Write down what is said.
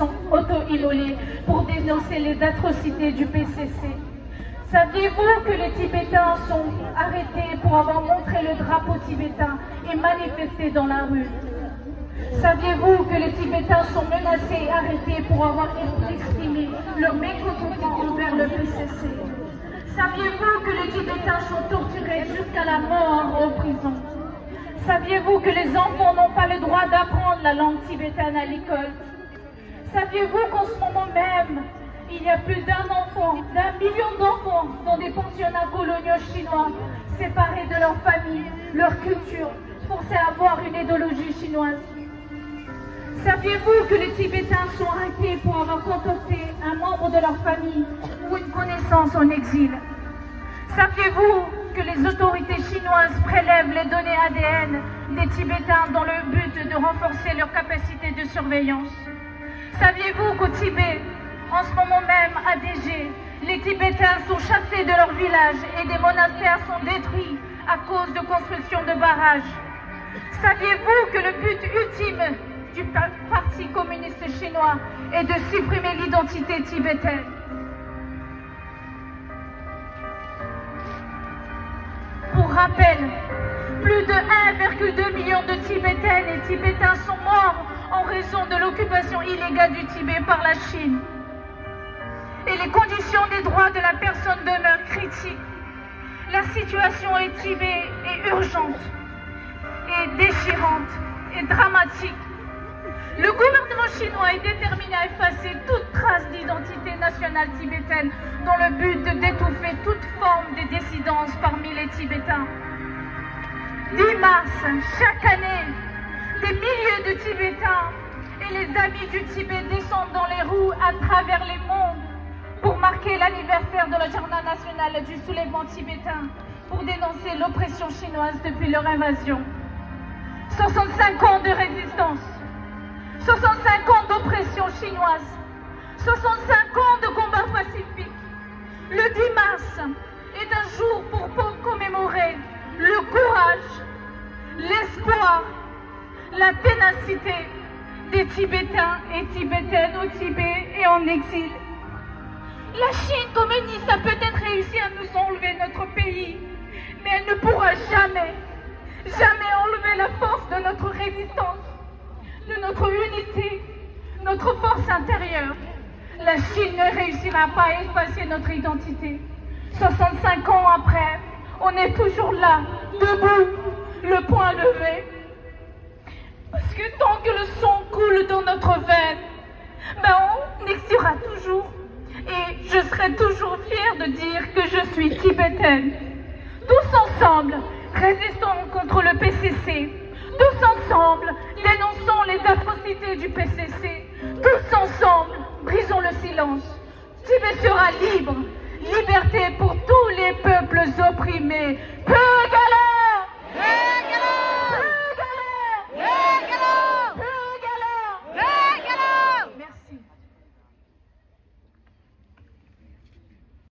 sont auto-immolés pour dénoncer les atrocités du PCC. Saviez-vous que les Tibétains sont arrêtés pour avoir montré le drapeau tibétain et manifesté dans la rue? Saviez-vous que les Tibétains sont menacés et arrêtés pour avoir exprimé leur mécontentement envers le PCC? Saviez-vous que les Tibétains sont torturés jusqu'à la mort en prison? Saviez-vous que les enfants n'ont pas le droit d'apprendre la langue tibétaine à l'école? Saviez-vous qu'en ce moment même, il y a plus d'un million d'enfants dans des pensionnats coloniaux chinois, séparés de leur famille, leur culture, forcés à avoir une idéologie chinoise? Saviez-vous que les Tibétains sont arrêtés pour avoir contacté un membre de leur famille ou une connaissance en exil? Saviez-vous que les autorités chinoises prélèvent les données ADN des Tibétains dans le but de renforcer leur capacité de surveillance? Saviez-vous qu'au Tibet, en ce moment même à DG, les Tibétains sont chassés de leur village et des monastères sont détruits à cause de construction de barrages? Saviez-vous que le but ultime du Parti communiste chinois est de supprimer l'identité tibétaine? Pour rappel, plus de 1,2 million de Tibétaines et Tibétains sont morts en raison de l'occupation illégale du Tibet par la Chine. Et les conditions des droits de la personne demeurent critiques. La situation au Tibet est urgente, et déchirante, et dramatique. Le gouvernement chinois est déterminé à effacer toute trace d'identité nationale tibétaine dans le but d'étouffer toute forme de dissidence parmi les Tibétains. 10 mars, chaque année, des milliers de Tibétains et les amis du Tibet descendent dans les roues à travers les mondes pour marquer l'anniversaire de la journée nationale du soulèvement tibétain, pour dénoncer l'oppression chinoise depuis leur invasion. 65 ans de résistance, 65 ans d'oppression chinoise, 65 ans de combat pacifique. Le 10 mars est un jour pour commémorer le courage, l'espoir, la ténacité des Tibétains et Tibétaines au Tibet et en exil. La Chine communiste a peut-être réussi à nous enlever notre pays, mais elle ne pourra jamais enlever la force de notre résistance, de notre unité, notre force intérieure. La Chine ne réussira pas à effacer notre identité. 65 ans après, on est toujours là, debout, le poing levé. Parce que tant que le sang coule dans notre veine, on existera toujours. Et je serai toujours fière de dire que je suis tibétaine. Tous ensemble, résistons contre le PCC. Tous ensemble, dénonçons les atrocités du PCC. Tous ensemble, brisons le silence. Tibet sera libre. Liberté pour tous les peuples opprimés. Peu galère!